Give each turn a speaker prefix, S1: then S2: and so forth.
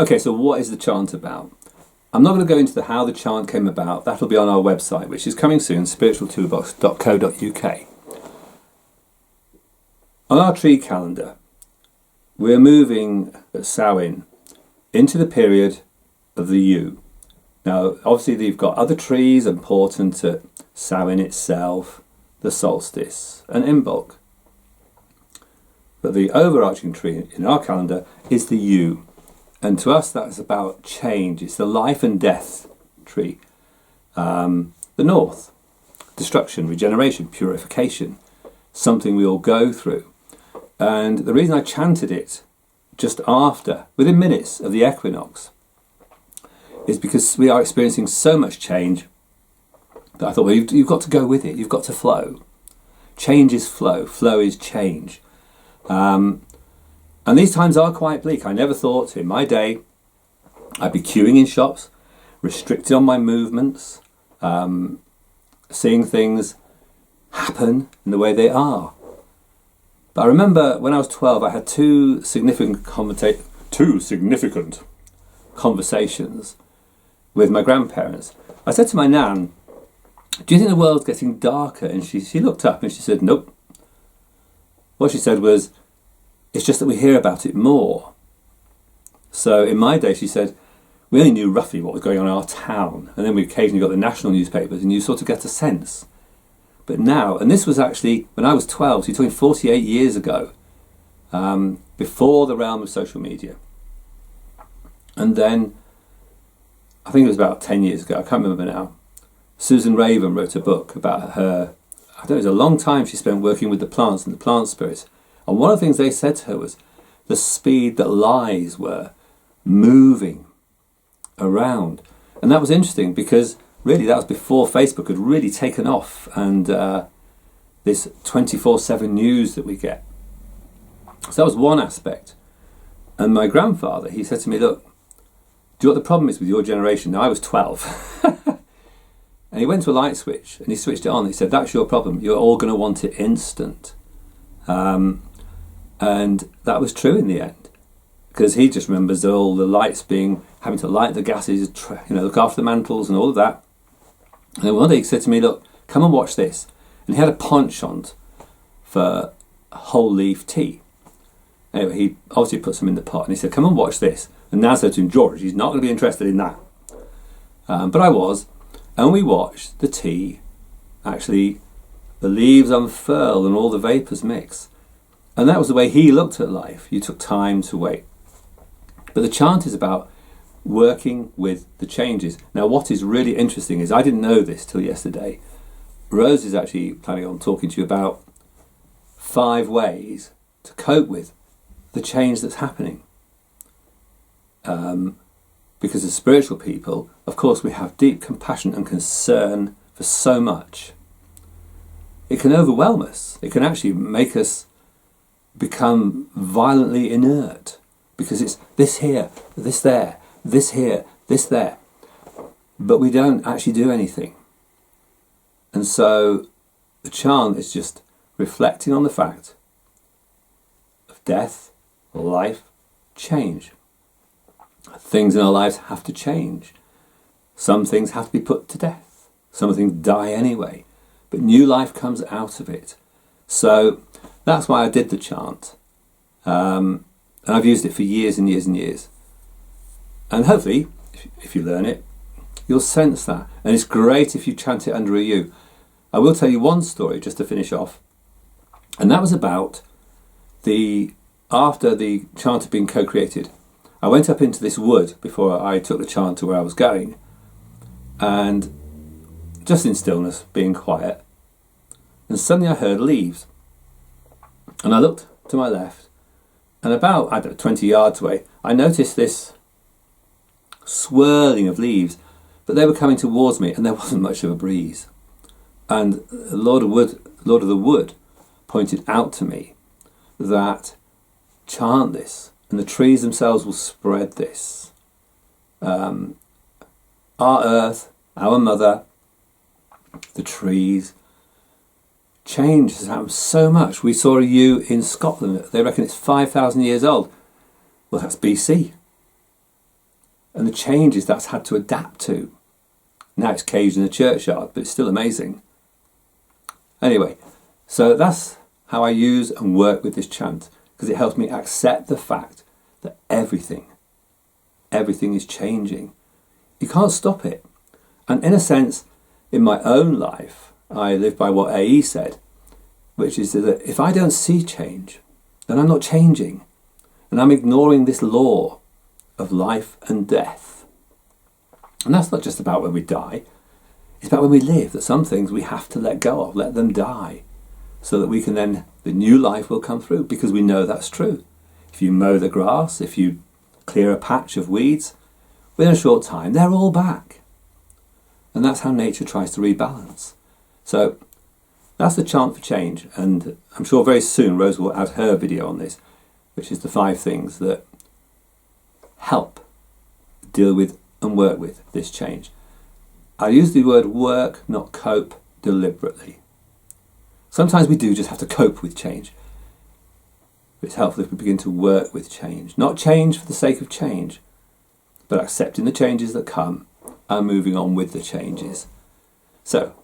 S1: Okay, so what is the chant about? I'm not going to go into how the chant came about. That'll be on our website, which is coming soon, spiritualtoolbox.co.uk. On our tree calendar, we're moving at Samhain into the period of the yew. Now, obviously, you've got other trees important to Samhain itself, the solstice, and Imbolc. But the overarching tree in our calendar is the yew. And to us, that is about change. It's the life and death tree. The north, destruction, regeneration, purification, something we all go through. And the reason I chanted it just after, within minutes of the equinox, is because we are experiencing so much change that I thought, well, you've got to go with it. You've got to flow. Change is flow. Flow is change. And these times are quite bleak. I never thought in my day I'd be queuing in shops, restricted on my movements, seeing things happen in the way they are. But I remember when I was 12, I had two significant conversations with my grandparents. I said to my nan, "Do you think the world's getting darker?" And she looked up and she said, "Nope." What she said was, "It's just that we hear about it more." So in my day, she said, we only knew roughly what was going on in our town, and then we occasionally got the national newspapers, and you sort of get a sense. But now, and this was actually when I was 12, so you're talking 48 years ago, before the realm of social media. And then, I think it was about 10 years ago, I can't remember now, Susan Raven wrote a book about her, I don't know, it was a long time she spent working with the plants and the plant spirits. And one of the things they said to her was the speed that lies were moving around. And that was interesting because really that was before Facebook had really taken off and this 24/7 news that we get. So that was one aspect. And my grandfather, he said to me, "Look, do you know what the problem is with your generation?" Now I was 12. And he went to a light switch and he switched it on. He said, "That's your problem. You're all going to want it instant." And that was true in the end, because he just remembers all the lights having to light the gases, look after the mantles and all of that. And then one day he said to me, "Look, come and watch this." And he had a penchant for whole leaf tea. Anyway, he obviously put some in the pot and he said, "Come and watch this." And Naz said to him, "George, he's not going to be interested in that." But I was. And we watched the tea, actually, the leaves unfurl and all the vapours mix. And that was the way he looked at life. You took time to wait. But the chant is about working with the changes. Now, what is really interesting is, I didn't know this till yesterday, Rose is actually planning on talking to you about 5 ways to cope with the change that's happening. Because as spiritual people, of course, we have deep compassion and concern for so much. It can overwhelm us. It can actually make us become violently inert, because it's this here, this there, this here, this there. But we don't actually do anything. And so the chant is just reflecting on the fact of death, life, change. Things in our lives have to change. Some things have to be put to death. Some things die anyway. But new life comes out of it. So that's why I did the chant. And I've used it for years and years and years. And hopefully, if you learn it, you'll sense that. And it's great if you chant it under a yew. I will tell you one story just to finish off. And that was about after the chant had been co-created. I went up into this wood before I took the chant to where I was going, and just in stillness, being quiet, and suddenly I heard leaves. And I looked to my left, and about, 20 yards away, I noticed this swirling of leaves, but they were coming towards me, and there wasn't much of a breeze. And the Lord of the Wood pointed out to me that chant this, and the trees themselves will spread this. Our earth, our mother, the trees, change has happened so much. We saw a yew in Scotland. They reckon it's 5,000 years old. Well, that's BC. and the changes that's had to adapt to. Now it's caged in a churchyard, but it's still amazing. Anyway, so that's how I use and work with this chant, because it helps me accept the fact that everything is changing. You can't stop it. And in a sense, in my own life, I live by what A.E. said, which is that if I don't see change, then I'm not changing. And I'm ignoring this law of life and death. And that's not just about when we die. It's about when we live, that some things we have to let go of, let them die, so that we can then, the new life will come through, because we know that's true. If you mow the grass, if you clear a patch of weeds, within a short time, they're all back. And that's how nature tries to rebalance. So that's the chant for change. And I'm sure very soon Rose will add her video on this, which is the 5 things that help deal with and work with this change. I use the word work, not cope, deliberately. Sometimes we do just have to cope with change. But it's helpful if we begin to work with change. Not change for the sake of change, but accepting the changes that come and moving on with the changes. So,